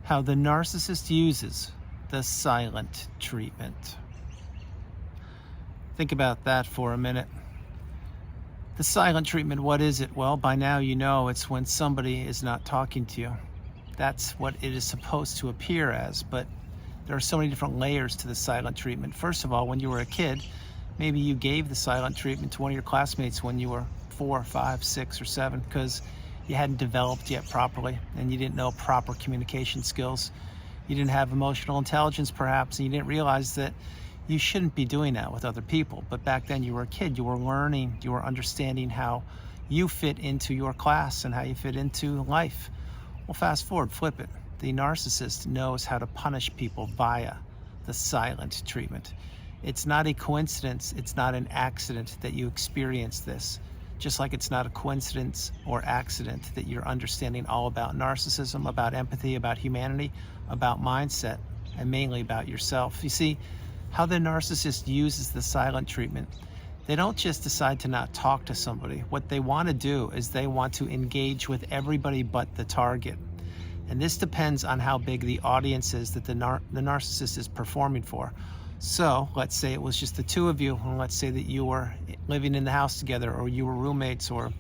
How the narcissist uses the silent treatment. Think about that for a minute. The silent treatment, what is it? Well, by now you know it's when somebody is not talking to you. That's what it is supposed to appear as, but there are so many different layers to the silent treatment. First of all, when you were a kid, maybe you gave the silent treatment to one of your classmates when you were 4, 5, 6, or 7 because you hadn't developed yet properly and you didn't know proper communication skills. You didn't have emotional intelligence perhaps, and you didn't realize that you shouldn't be doing that with other people. But back then you were a kid, you were learning, you were understanding how you fit into your class and how you fit into life. Well, fast forward, flip it. The narcissist knows how to punish people via the silent treatment. It's not a coincidence, it's not an accident that you experience this. Just like it's not a coincidence or accident that you're understanding all about narcissism, about empathy, about humanity, about mindset, and mainly about yourself. You see, how the narcissist uses the silent treatment, they don't just decide to not talk to somebody. What they want to do is they want to engage with everybody but the target. And this depends on how big the audience is that the narcissist is performing for. So let's say it was just the two of you, and let's say that you were living in the house together, or you were roommates, or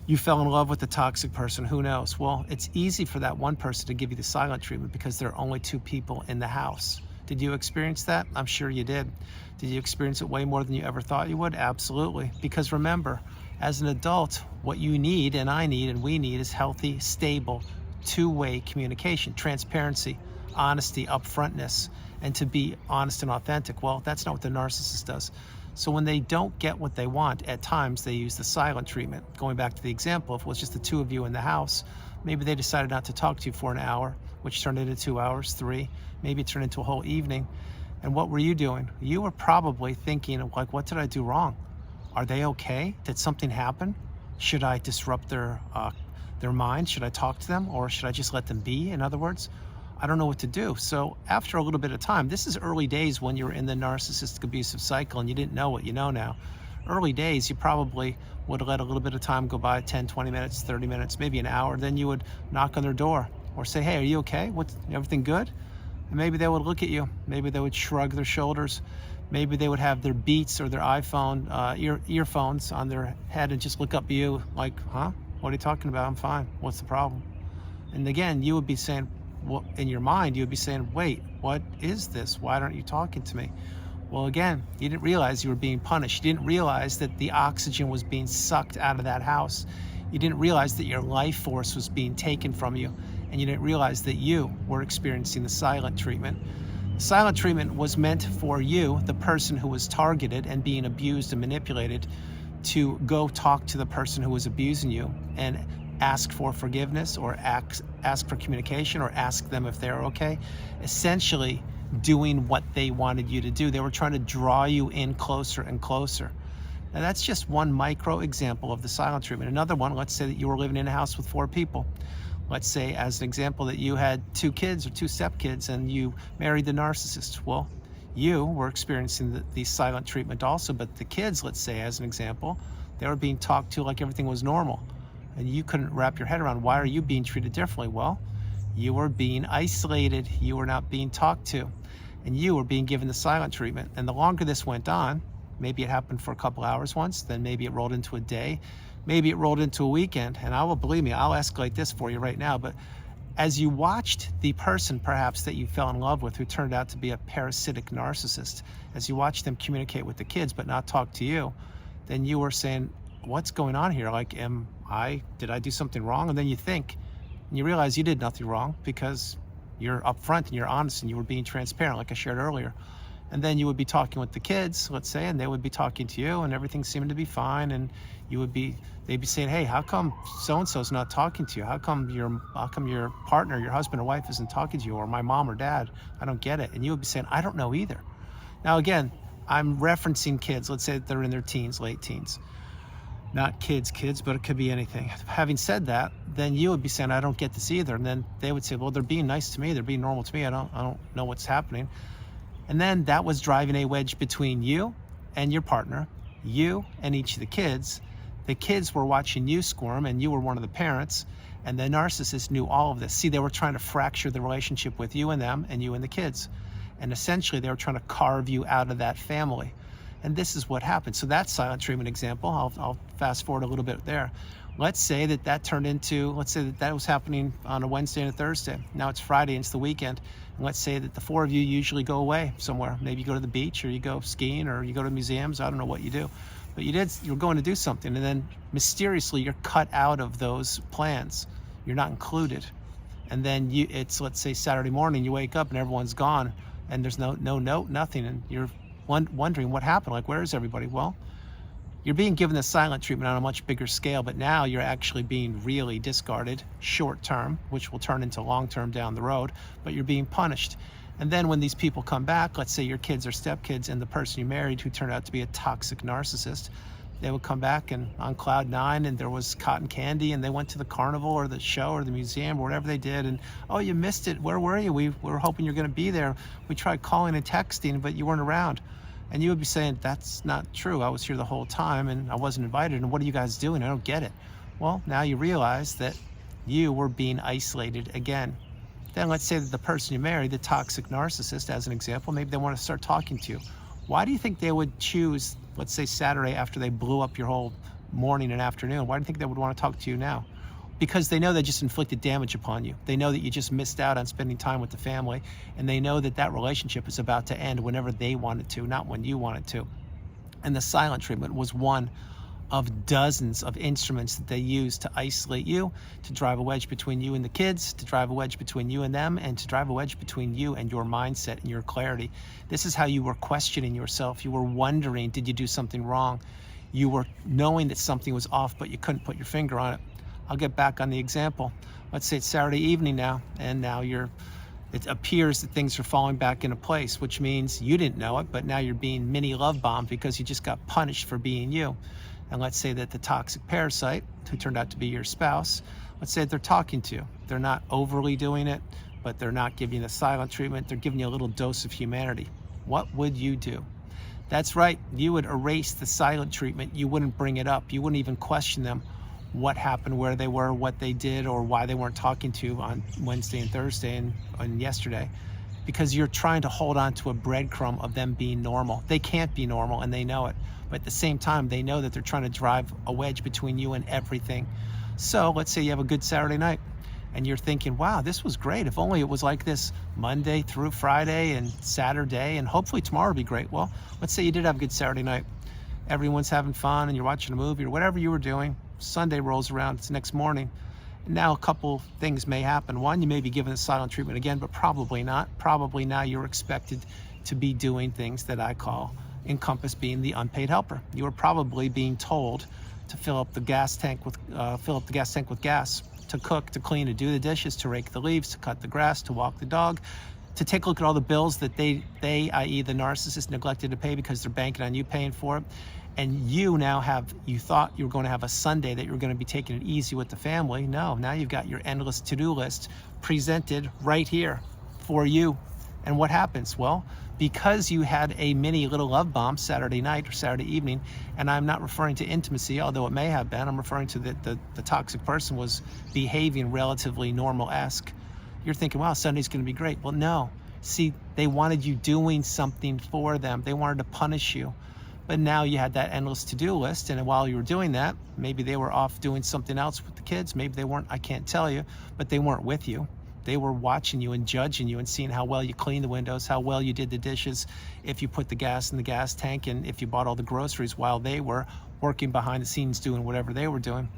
you fell in love with a toxic person, who knows? Well, it's easy for that one person to give you the silent treatment because there are only two people in the house. Did you experience that? I'm sure you did. Did you experience it way more than you ever thought you would? Absolutely. Because remember, as an adult, what you need, and I need, and we need, is healthy, stable, two-way communication, transparency, honesty, upfrontness, and to be honest and authentic. Well, that's not what the narcissist does. So when they don't get what they want, at times they use the silent treatment. Going back to the example, if it was just the two of you in the house, maybe they decided not to talk to you for an hour, which turned into 2 hours, 3, maybe it turned into a whole evening. And what were you doing? You were probably thinking of like, what did I do wrong? Are they okay? Did something happen? Should I disrupt their mind? Should I talk to them, or should I just let them be? In other words, I don't know what to do. So after a little bit of time, this is early days when you're in the narcissistic abusive cycle and you didn't know what you know now. Early days, you probably would let a little bit of time go by, 10, 20 minutes, 30 minutes, maybe an hour. Then you would knock on their door or say, hey, are you okay? Everything good? And maybe they would look at you. Maybe they would shrug their shoulders. Maybe they would have their Beats or their iPhone earphones on their head and just look up at you like, huh? What are you talking about? I'm fine. What's the problem? And again, you would be saying, well, in your mind, you would be saying, wait, what is this? Why aren't you talking to me? Well, again, you didn't realize you were being punished. You didn't realize that the oxygen was being sucked out of that house. You didn't realize that your life force was being taken from you. And you didn't realize that you were experiencing the silent treatment. The silent treatment was meant for you, the person who was targeted and being abused and manipulated, to go talk to the person who was abusing you and ask for forgiveness, or ask for communication, or ask them if they're okay. Essentially doing what they wanted you to do. They were trying to draw you in closer and closer. Now that's just one micro example of the silent treatment. Another one, let's say that you were living in a house with 4 people. Let's say, as an example, that you had 2 kids or 2 stepkids and you married the narcissist. Well, you were experiencing the silent treatment also, but the kids, let's say, as an example, they were being talked to like everything was normal. And you couldn't wrap your head around, why are you being treated differently? Well, you were being isolated, you were not being talked to, and you were being given the silent treatment. And the longer this went on, maybe it happened for a couple hours once, then maybe it rolled into a day, maybe it rolled into a weekend. And believe me, I'll escalate this for you right now, but as you watched the person perhaps that you fell in love with, who turned out to be a parasitic narcissist, as you watched them communicate with the kids but not talk to you, then you were saying, what's going on here? Like, did I do something wrong? And then you think, and you realize you did nothing wrong because you're upfront and you're honest and you were being transparent, like I shared earlier. And then you would be talking with the kids, let's say, and they would be talking to you and everything seemed to be fine. And they'd be saying, hey, how come so-and-so's not talking to you? How come your partner, your husband or wife isn't talking to you? Or my mom or dad, I don't get it. And you would be saying, I don't know either. Now, again, I'm referencing kids. Let's say that they're in their teens, late teens. Not kids, but it could be anything. Having said that, then you would be saying, I don't get this either. And then they would say, well, they're being nice to me. They're being normal to me. I don't know what's happening. And then that was driving a wedge between you and your partner, you and each of the kids. The kids were watching you squirm and you were one of the parents. And the narcissist knew all of this. See, they were trying to fracture the relationship with you and them and you and the kids. And essentially, they were trying to carve you out of that family. And this is what happened. So that's silent treatment example. I'll fast forward a little bit there. Let's say that turned into, let's say that was happening on a Wednesday and a Thursday. Now it's Friday and it's the weekend. And let's say that the four of you usually go away somewhere. Maybe you go to the beach, or you go skiing, or you go to museums. I don't know what you do. But you're going to do something, and then mysteriously you're cut out of those plans. You're not included. And then it's, let's say, Saturday morning, you wake up and everyone's gone, and there's no note, nothing, and you're wondering what happened. Like, where is everybody? Well, you're being given the silent treatment on a much bigger scale, but now you're actually being really discarded short term, which will turn into long term down the road, but you're being punished. And then when these people come back, let's say your kids or stepkids and the person you married who turned out to be a toxic narcissist, they would come back and on cloud nine, and there was cotton candy, and they went to the carnival or the show or the museum or whatever they did, and, oh, you missed it. Where were you? We were hoping you're going to be there. We tried calling and texting, but you weren't around. And you would be saying, that's not true. I was here the whole time and I wasn't invited. And what are you guys doing? I don't get it. Well, now you realize that you were being isolated again. Then let's say that the person you married, the toxic narcissist, as an example, maybe they want to start talking to you. Why do you think they would choose, let's say, Saturday after they blew up your whole morning and afternoon? Why do you think they would want to talk to you now? Because they know they just inflicted damage upon you. They know that you just missed out on spending time with the family, and they know that that relationship is about to end whenever they wanted to, not when you wanted to. And the silent treatment was one of dozens of instruments that they used to isolate you, to drive a wedge between you and the kids, to drive a wedge between you and them, and to drive a wedge between you and your mindset and your clarity. This is how you were questioning yourself. You were wondering, did you do something wrong? You were knowing that something was off, but you couldn't put your finger on it. I'll get back on the example. Let's say it's Saturday evening now, and now it appears that things are falling back into place, which means you didn't know it, but now you're being mini love bombed because you just got punished for being you. And let's say that the toxic parasite, who turned out to be your spouse, let's say that they're talking to you. They're not overly doing it, but they're not giving you the silent treatment. They're giving you a little dose of humanity. What would you do? That's right. You would erase the silent treatment. You wouldn't bring it up. You wouldn't even question them. What happened, where they were, what they did, or why they weren't talking to you on Wednesday and Thursday and yesterday, because you're trying to hold on to a breadcrumb of them being normal. They can't be normal, and they know it. But at the same time, they know that they're trying to drive a wedge between you and everything. So let's say you have a good Saturday night, and you're thinking, wow, this was great. If only it was like this Monday through Friday and Saturday, and hopefully tomorrow will be great. Well, let's say you did have a good Saturday night. Everyone's having fun, and you're watching a movie or whatever you were doing. Sunday rolls around, it's next morning. And now a couple things may happen. One, you may be given the silent treatment again, but probably not. Probably now you're expected to be doing things that I call encompass being the unpaid helper. You are probably being told to fill up the gas tank with gas, to cook, to clean, to do the dishes, to rake the leaves, to cut the grass, to walk the dog, to take a look at all the bills that they, i.e. the narcissist, neglected to pay because they're banking on you paying for it. And you thought you were going to have a Sunday that you were going to be taking it easy with the family. No, now you've got your endless to-do list presented right here for you. And what happens? Well, because you had a mini little love bomb Saturday night or Saturday evening, and I'm not referring to intimacy, although it may have been, I'm referring to the toxic person was behaving relatively normal-esque. You're thinking, wow, Sunday's going to be great. Well, no. See, they wanted you doing something for them. They wanted to punish you. But now you had that endless to-do list, and while you were doing that, maybe they were off doing something else with the kids. Maybe they weren't, I can't tell you, but they weren't with you. They were watching you and judging you and seeing how well you cleaned the windows, how well you did the dishes, if you put the gas in the gas tank, and if you bought all the groceries while they were working behind the scenes doing whatever they were doing.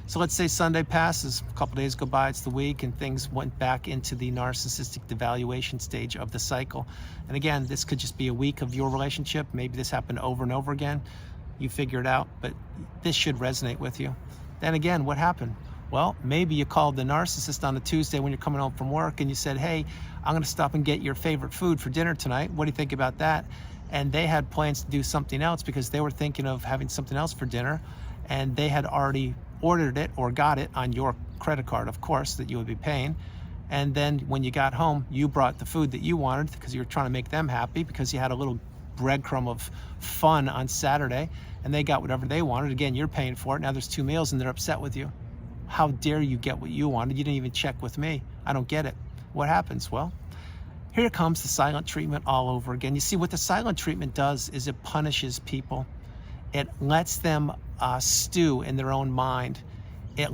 So let's say Sunday passes, a couple days go by, it's the week, and things went back into the narcissistic devaluation stage of the cycle. And again, this could just be a week of your relationship. Maybe this happened over and over again. You figure it out, but this should resonate with you. Then again, what happened? Well, maybe you called the narcissist on a Tuesday when you're coming home from work and you said, hey, I'm going to stop and get your favorite food for dinner tonight. What do you think about that? And they had plans to do something else because they were thinking of having something else for dinner, and they had already ordered it or got it on your credit card, of course, that you would be paying. And then when you got home, you brought the food that you wanted because you were trying to make them happy because you had a little breadcrumb of fun on Saturday, and they got whatever they wanted. Again, you're paying for it. Now there's two meals and they're upset with you. How dare you get what you wanted? You didn't even check with me. I don't get it. What happens? Well, here comes the silent treatment all over again. You see, what the silent treatment does is it punishes people. It lets them stew in their own mind. It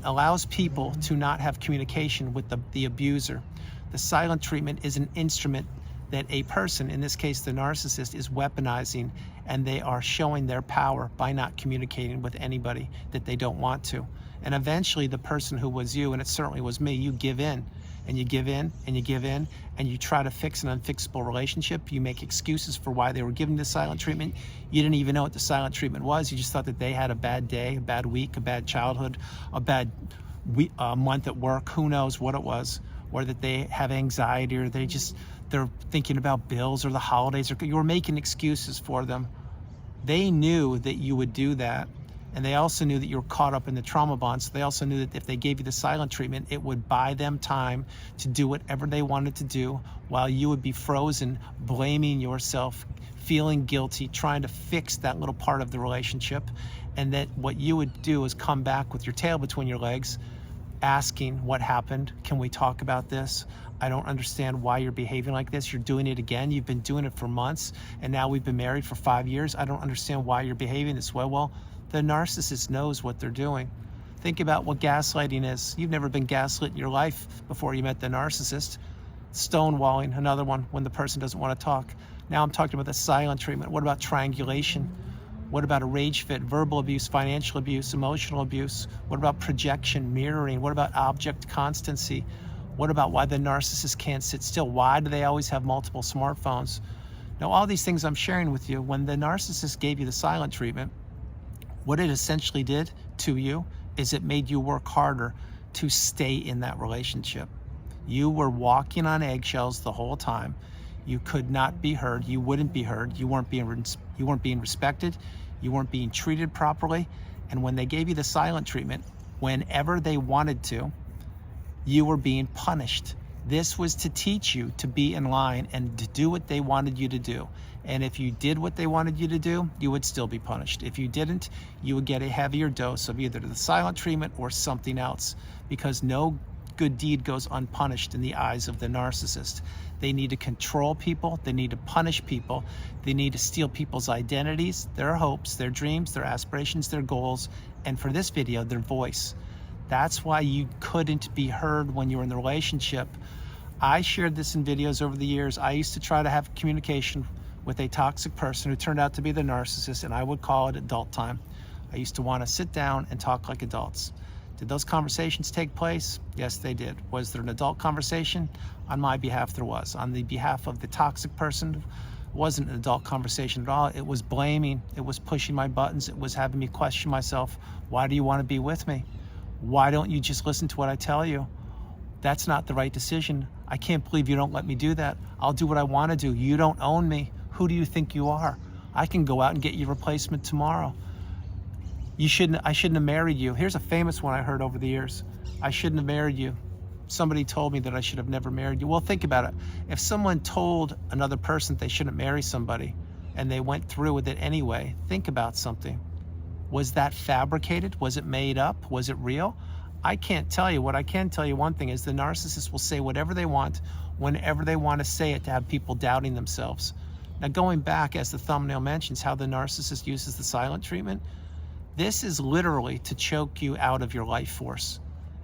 allows people to not have communication with the abuser. The silent treatment is an instrument that a person, in this case the narcissist, is weaponizing, and they are showing their power by not communicating with anybody that they don't want to. And eventually the person who was you, and it certainly was me, you give in, and you give in, and you give in, and you try to fix an unfixable relationship. You make excuses for why they were giving the silent treatment. You didn't even know what the silent treatment was. You just thought that they had a bad day, a bad week, a bad childhood, a bad month at work, who knows what it was, or that they have anxiety, or they're thinking about bills or the holidays, or you were making excuses for them. They knew that you would do that. And they also knew that you were caught up in the trauma bond. So they also knew that if they gave you the silent treatment, it would buy them time to do whatever they wanted to do, while you would be frozen, blaming yourself, feeling guilty, trying to fix that little part of the relationship. And that what you would do is come back with your tail between your legs, asking what happened. Can we talk about this? I don't understand why you're behaving like this. You're doing it again. You've been doing it for months, and now we've been married for 5 years. I don't understand why you're behaving this way. Well, the narcissist knows what they're doing. Think about what gaslighting is. You've never been gaslit in your life before you met the narcissist. Stonewalling, another one, when the person doesn't want to talk. Now I'm talking about the silent treatment. What about triangulation? What about a rage fit, verbal abuse, financial abuse, emotional abuse? What about projection, mirroring? What about object constancy? What about why the narcissist can't sit still? Why do they always have multiple smartphones? Now, all these things I'm sharing with you, when the narcissist gave you the silent treatment, what it essentially did to you is it made you work harder to stay in that relationship. You were walking on eggshells the whole time. You could not be heard. You wouldn't be heard. You weren't being respected. You weren't being treated properly. And when they gave you the silent treatment, whenever they wanted to, you were being punished. This was to teach you to be in line and to do what they wanted you to do. And if you did what they wanted you to do, you would still be punished. If you didn't, you would get a heavier dose of either the silent treatment or something else, because no good deed goes unpunished in the eyes of the narcissist. They need to control people. They need to punish people. They need to steal people's identities, their hopes, their dreams, their aspirations, their goals, and for this video, their voice. That's why you couldn't be heard when you were in the relationship. I shared this in videos over the years. I used to try to have communication with a toxic person who turned out to be the narcissist, and I would call it adult time. I used to want to sit down and talk like adults. Did those conversations take place? Yes, they did. Was there an adult conversation? On my behalf, there was. On the behalf of the toxic person, it wasn't an adult conversation at all. It was blaming. It was pushing my buttons. It was having me question myself. Why do you want to be with me? Why don't you just listen to what I tell you? That's not the right decision. I can't believe you don't let me do that. I'll do what I want to do. You don't own me. Who do you think you are? I can go out and get your replacement tomorrow. I shouldn't have married you. Here's a famous one I heard over the years. I shouldn't have married you. Somebody told me that I should have never married you. Well, think about it. If someone told another person they shouldn't marry somebody and they went through with it anyway, think about something. Was that fabricated? Was it made up? Was it real? I can't tell you. What I can tell you, one thing is, the narcissist will say whatever they want, whenever they want to say it, to have people doubting themselves. Now, going back, as the thumbnail mentions, how the narcissist uses the silent treatment, this is literally to choke you out of your life force.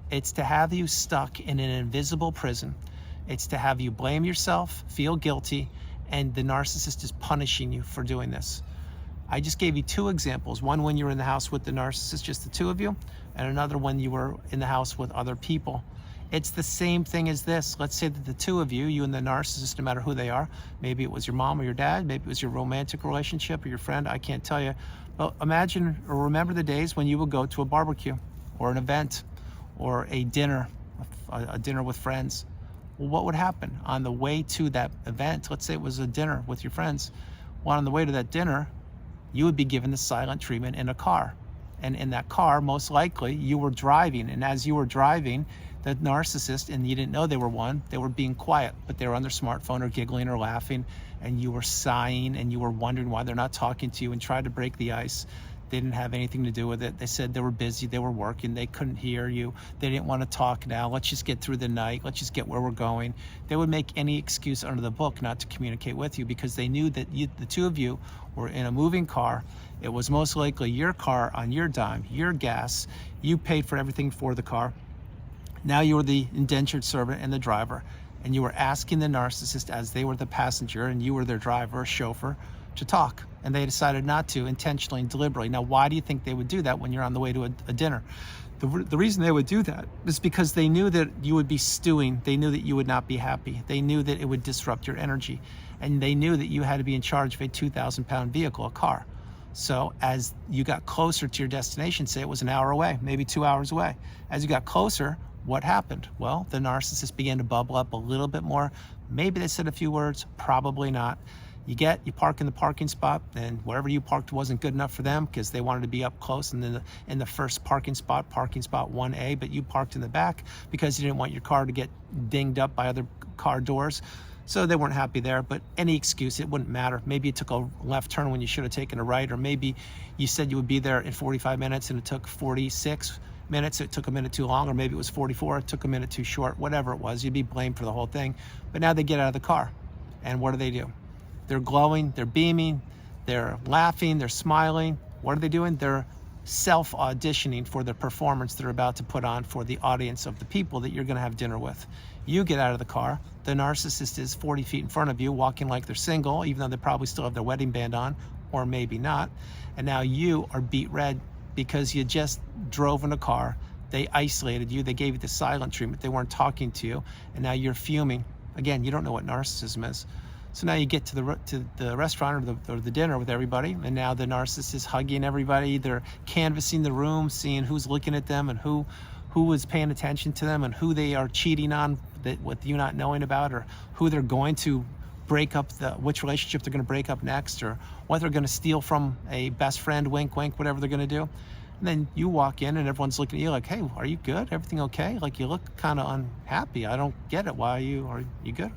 It's to have you stuck in an invisible prison. It's to have you blame yourself, feel guilty, and the narcissist is punishing you for doing this. I just gave you two examples. One when you were in the house with the narcissist, just the two of you, and another when you were in the house with other people. It's the same thing as this. Let's say that the two of you, you and the narcissist, no matter who they are, maybe it was your mom or your dad, maybe it was your romantic relationship or your friend, I can't tell you. But imagine or remember the days when you would go to a barbecue or an event or a dinner with friends. Well, what would happen on the way to that event? Let's say it was a dinner with your friends. Well, on the way to that dinner, you would be given the silent treatment in a car. And in that car, most likely, you were driving. And as you were driving, the narcissist, and you didn't know they were one, they were being quiet, but they were on their smartphone or giggling or laughing, and you were sighing and you were wondering why they're not talking to you and tried to break the ice. They didn't have anything to do with it. They said they were busy, they were working, they couldn't hear you, they didn't want to talk now, let's just get through the night, let's just get where we're going. They would make any excuse under the book not to communicate with you because they knew that the two of you were in a moving car. It was most likely your car on your dime, your gas. You paid for everything for the car. Now you were the indentured servant and the driver, and you were asking the narcissist, as they were the passenger and you were their driver, chauffeur, to talk. And they decided not to, intentionally and deliberately. Now, why do you think they would do that when you're on the way to a dinner? The reason they would do that is because they knew that you would be stewing. They knew that you would not be happy. They knew that it would disrupt your energy. And they knew that you had to be in charge of a 2,000-pound vehicle, a car. So as you got closer to your destination, say it was an hour away, maybe 2 hours away, as you got closer, what happened? Well, the narcissist began to bubble up a little bit more. Maybe they said a few words, probably not. You park in the parking spot, and wherever you parked wasn't good enough for them because they wanted to be up close and then in the first parking spot 1A, but you parked in the back because you didn't want your car to get dinged up by other car doors. So they weren't happy there, but any excuse, it wouldn't matter. Maybe you took a left turn when you should have taken a right, or maybe you said you would be there in 45 minutes and it took 46 minutes, it took a minute too long, or maybe it was 44, it took a minute too short, whatever it was, you'd be blamed for the whole thing. But now they get out of the car, and what do? They're glowing, they're beaming, they're laughing, they're smiling. What are they doing? They're self-auditioning for the performance they're about to put on for the audience of the people that you're gonna have dinner with. You get out of the car, the narcissist is 40 feet in front of you, walking like they're single, even though they probably still have their wedding band on, or maybe not. And now you are beat red because you just drove in a car, they isolated you, they gave you the silent treatment, they weren't talking to you, and now you're fuming. Again, you don't know what narcissism is. So now you get to the restaurant or the dinner with everybody, and now the narcissist is hugging everybody. They're canvassing the room, seeing who's looking at them and who is paying attention to them and who they are cheating on with you not knowing about, or who they're going to break up, which relationship they're going to break up next, or what they're going to steal from a best friend, wink, wink, whatever they're going to do. And then you walk in and everyone's looking at you like, hey, are you good? Everything okay? Like, you look kind of unhappy. I don't get it. Are you good?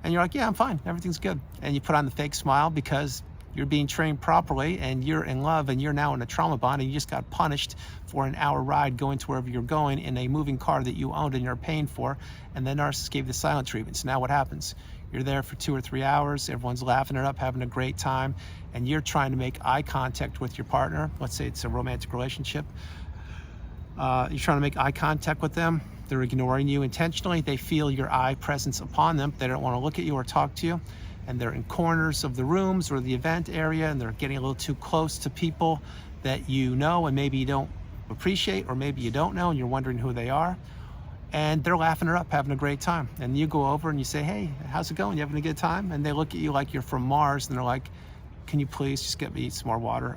And you're like, yeah, I'm fine, everything's good. And you put on the fake smile because you're being trained properly and you're in love and you're now in a trauma bond and you just got punished for an hour ride going to wherever you're going in a moving car that you owned and you're paying for, and the narcissist gave you the silent treatment. So now what happens? You're there for 2 or 3 hours, everyone's laughing it up, having a great time, and you're trying to make eye contact with your partner. Let's say it's a romantic relationship. You're trying to make eye contact with them. They're ignoring you intentionally. They feel your eye presence upon them. They don't want to look at you or talk to you. And they're in corners of the rooms or the event area, and they're getting a little too close to people that you know and maybe you don't appreciate, or maybe you don't know and you're wondering who they are. And they're laughing it up, having a great time. And you go over and you say, hey, how's it going? You having a good time? And they look at you like you're from Mars, and they're like, can you please just get me some more water?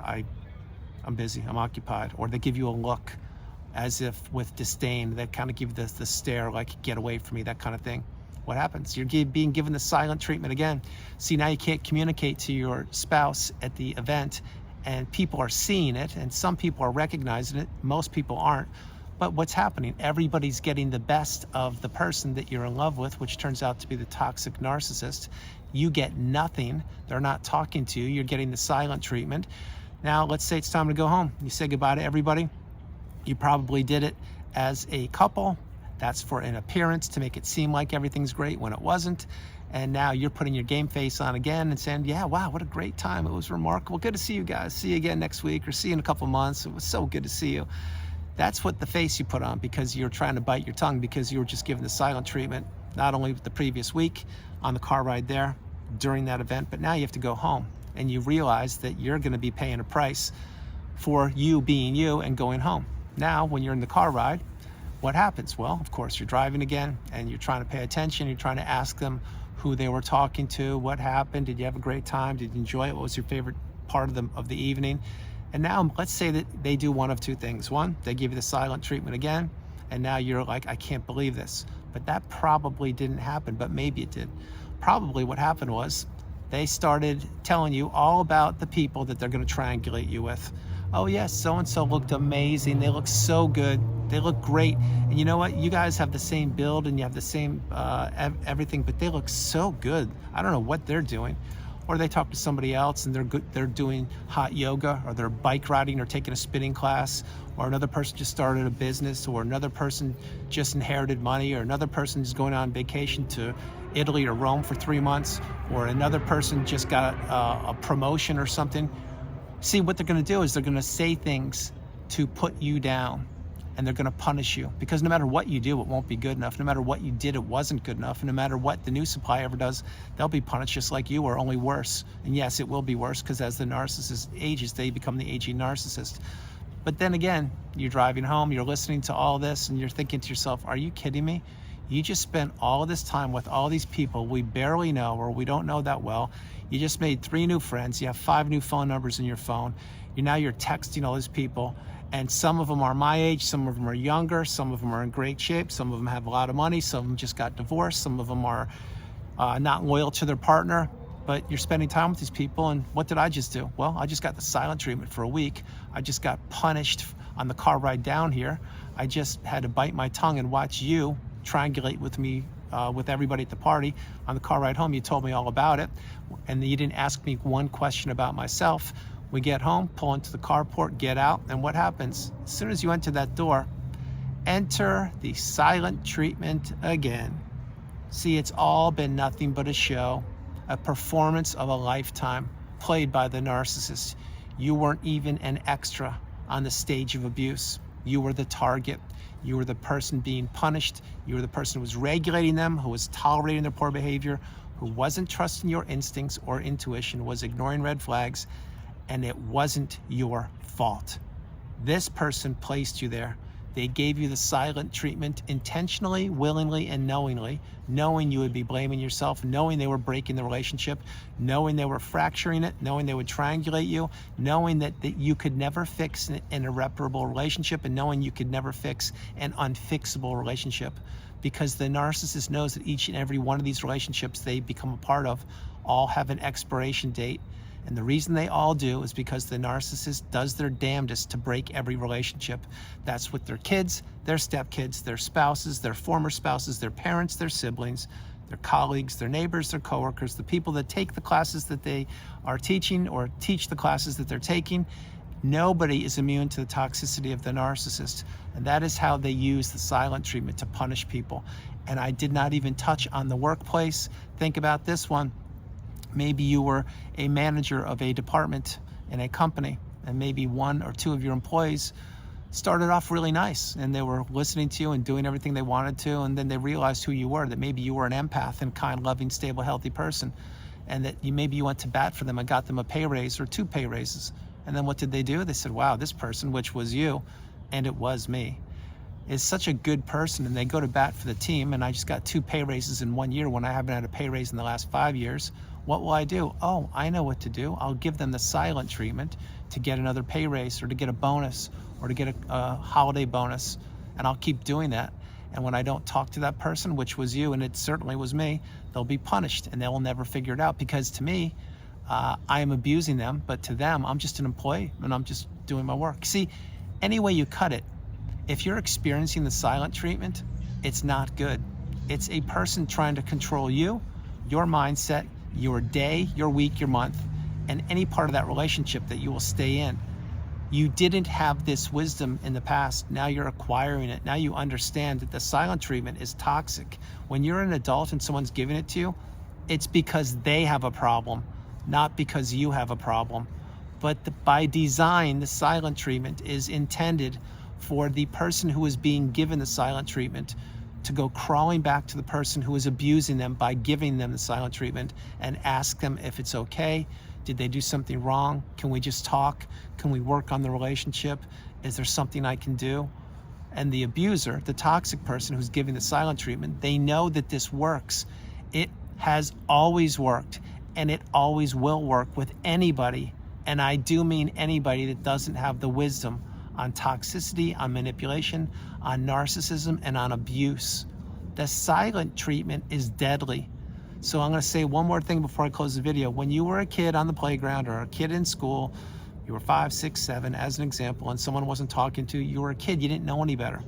I'm busy, I'm occupied. Or they give you a look as if with disdain. They kind of give you the stare, like, get away from me, that kind of thing. What happens? You're being given the silent treatment again. See, now you can't communicate to your spouse at the event, and people are seeing it, and some people are recognizing it, most people aren't. But what's happening? Everybody's getting the best of the person that you're in love with, which turns out to be the toxic narcissist. You get nothing. They're not talking to you. You're getting the silent treatment. Now, let's say it's time to go home. You say goodbye to everybody. You probably did it as a couple. That's for an appearance, to make it seem like everything's great when it wasn't. And now you're putting your game face on again and saying, yeah, wow, what a great time. It was remarkable. Good to see you guys. See you again next week, or see you in a couple months. It was so good to see you. That's what the face you put on, because you're trying to bite your tongue, because you were just given the silent treatment, not only the previous week on the car ride there during that event, but now you have to go home and you realize that you're going to be paying a price for you being you and going home. Now, when you're in the car ride, what happens? Well, of course, you're driving again and you're trying to pay attention. You're trying to ask them who they were talking to, what happened, did you have a great time, did you enjoy it, what was your favorite part of the evening? And now let's say that they do one of two things. One, they give you the silent treatment again, and now you're like, I can't believe this. But that probably didn't happen, but maybe it did. Probably what happened was they started telling you all about the people that they're going to triangulate you with. Oh yes, so-and-so looked amazing. They look so good. They look great. And you know what? You guys have the same build and you have the same everything, but they look so good. I don't know what they're doing. Or they talk to somebody else and they're doing hot yoga, or they're bike riding or taking a spinning class, or another person just started a business, or another person just inherited money, or another person is going on vacation to Italy or Rome for 3 months, or another person just got a promotion or something. See, what they're going to do is they're going to say things to put you down, and they're going to punish you, because no matter what you do, it won't be good enough. No matter what you did, it wasn't good enough. And no matter what the new supply ever does, they'll be punished just like you, or only worse. And yes, it will be worse, because as the narcissist ages, they become the aging narcissist. But then again, you're driving home, you're listening to all this, and you're thinking to yourself, are you kidding me? You just spent all of this time with all these people we barely know, or we don't know that well. You just made 3 new friends. You have 5 new phone numbers in your phone. You're texting all these people, and some of them are my age, some of them are younger, some of them are in great shape, some of them have a lot of money, some of them just got divorced, some of them are not loyal to their partner. But you're spending time with these people, and what did I just do? Well, I just got the silent treatment for a week. I just got punished on the car ride down here. I just had to bite my tongue and watch you triangulate with me, with everybody at the party. On the car ride home, you told me all about it, and you didn't ask me one question about myself. We get home, pull into the carport, get out, and what happens? As soon as you enter that door, enter the silent treatment again. See, it's all been nothing but a show, a performance of a lifetime played by the narcissist. You weren't even an extra on the stage of abuse. You were the target. You were the person being punished. You were the person who was regulating them, who was tolerating their poor behavior, who wasn't trusting your instincts or intuition, was ignoring red flags, and it wasn't your fault. This person placed you there. They gave you the silent treatment intentionally, willingly, and knowingly, knowing you would be blaming yourself, knowing they were breaking the relationship, knowing they were fracturing it, knowing they would triangulate you, knowing that you could never fix an irreparable relationship, and knowing you could never fix an unfixable relationship. Because the narcissist knows that each and every one of these relationships they become a part of all have an expiration date. And the reason they all do is because the narcissist does their damnedest to break every relationship. That's with their kids, their stepkids, their spouses, their former spouses, their parents, their siblings, their colleagues, their neighbors, their coworkers, the people that take the classes that they are teaching or teach the classes that they're taking. Nobody is immune to the toxicity of the narcissist. And that is how they use the silent treatment to punish people. And I did not even touch on the workplace. Think about this one. Maybe you were a manager of a department in a company, and maybe 1 or 2 of your employees started off really nice, and they were listening to you and doing everything they wanted to, and then they realized who you were, that maybe you were an empath and kind, loving, stable, healthy person, and that maybe you went to bat for them and got them a pay raise or 2 pay raises. And then what did they do? They said, wow, this person, which was you, and it was me, is such a good person, and they go to bat for the team, and I just got 2 pay raises in 1 year when I haven't had a pay raise in the last 5 years. What will I do? Oh, I know what to do. I'll give them the silent treatment to get another pay raise, or to get a bonus, or to get a holiday bonus, and I'll keep doing that. And when I don't talk to that person, which was you, and it certainly was me, they'll be punished, and they will never figure it out, because to me, I am abusing them, but to them, I'm just an employee, and I'm just doing my work. See, any way you cut it, if you're experiencing the silent treatment, it's not good. It's a person trying to control you, your mindset, your day, your week, your month, and any part of that relationship that you will stay in. You didn't have this wisdom in the past. Now you're acquiring it. Now you understand that the silent treatment is toxic. When you're an adult and someone's giving it to you, it's because they have a problem, not because you have a problem. But by design, the silent treatment is intended for the person who is being given the silent treatment to go crawling back to the person who is abusing them by giving them the silent treatment and ask them if it's okay. Did they do something wrong? Can we just talk? Can we work on the relationship? Is there something I can do? And the abuser, the toxic person who's giving the silent treatment, they know that this works. It has always worked, and it always will work with anybody. And I do mean anybody that doesn't have the wisdom on toxicity, on manipulation, on narcissism, and on abuse. The silent treatment is deadly. So I'm going to say one more thing before I close the video. When you were a kid on the playground or a kid in school, you were 5, 6, 7, as an example, and someone wasn't talking to you, you were a kid, you didn't know any better.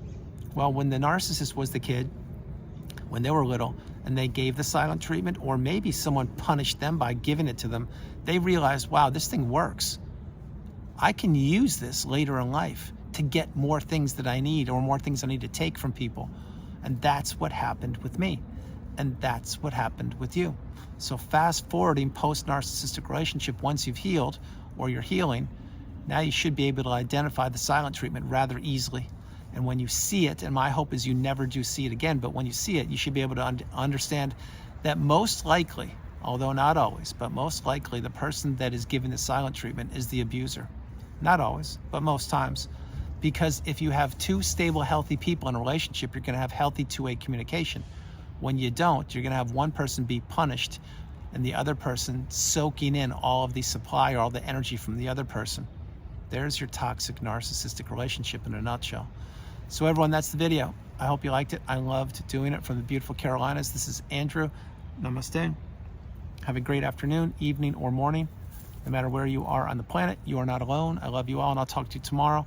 Well, when the narcissist was the kid, when they were little and they gave the silent treatment, or maybe someone punished them by giving it to them, they realized, wow, this thing works. I can use this later in life to get more things that I need, or more things I need to take from people. And that's what happened with me. And that's what happened with you. So fast forwarding post-narcissistic relationship, once you've healed or you're healing, now you should be able to identify the silent treatment rather easily. And when you see it, and my hope is you never do see it again, but when you see it, you should be able to understand that most likely, although not always, but most likely the person that is giving the silent treatment is the abuser. Not always, but most times. Because if you have two stable, healthy people in a relationship, you're going to have healthy two-way communication. When you don't, you're going to have one person be punished and the other person soaking in all of the supply or all the energy from the other person. There's your toxic narcissistic relationship in a nutshell. So everyone, that's the video. I hope you liked it. I loved doing it from the beautiful Carolinas. This is Andrew. Namaste. Have a great afternoon, evening, or morning. No matter where you are on the planet, you are not alone. I love you all, and I'll talk to you tomorrow.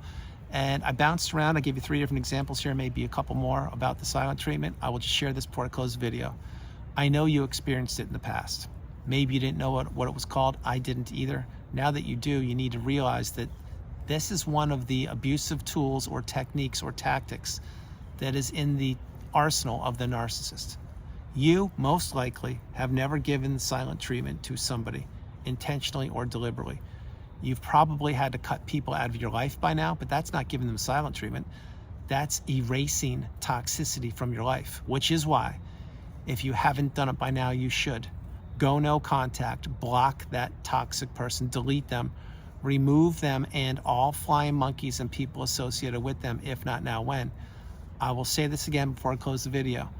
And I bounced around. I gave you 3 different examples here, maybe a couple more about the silent treatment. I will just share this before I close the video. I know you experienced it in the past. Maybe you didn't know what it was called. I didn't either. Now that you do, you need to realize that this is one of the abusive tools or techniques or tactics that is in the arsenal of the narcissist. You, most likely, have never given silent treatment to somebody, intentionally or deliberately. You've probably had to cut people out of your life by now, but that's not giving them silent treatment. That's erasing toxicity from your life, which is why, if you haven't done it by now, you should. Go no contact, block that toxic person, delete them, remove them and all flying monkeys and people associated with them, if not now, when. I will say this again before I close the video.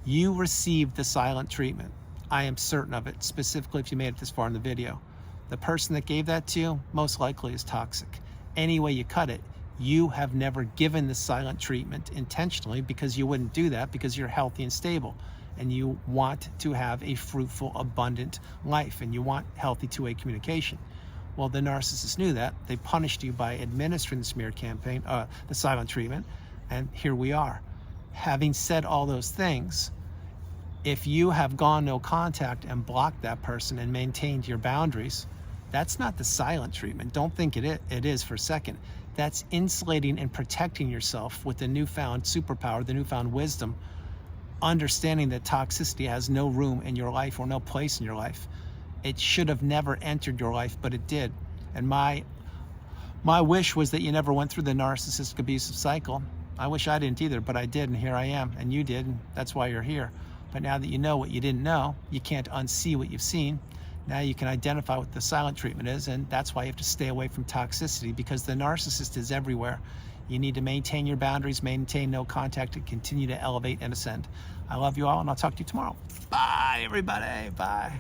You received the silent treatment. I am certain of it, specifically if you made it this far in the video. The person that gave that to you most likely is toxic. Any way you cut it, you have never given the silent treatment intentionally, because you wouldn't do that because you're healthy and stable and you want to have a fruitful, abundant life and you want healthy two-way communication. Well, the narcissist knew that. They punished you by administering the smear campaign, the silent treatment, and here we are. Having said all those things, if you have gone no contact and blocked that person and maintained your boundaries, that's not the silent treatment. Don't think it is for a second. That's insulating and protecting yourself with the newfound superpower, the newfound wisdom, understanding that toxicity has no room in your life or no place in your life. It should have never entered your life, but it did. And my wish was that you never went through the narcissistic abusive cycle. I wish I didn't either, but I did, and here I am, and you did, and that's why you're here. But now that you know what you didn't know, you can't unsee what you've seen. Now you can identify what the silent treatment is, and that's why you have to stay away from toxicity, because the narcissist is everywhere. You need to maintain your boundaries, maintain no contact, and continue to elevate and ascend. I love you all, and I'll talk to you tomorrow. Bye, everybody. Bye.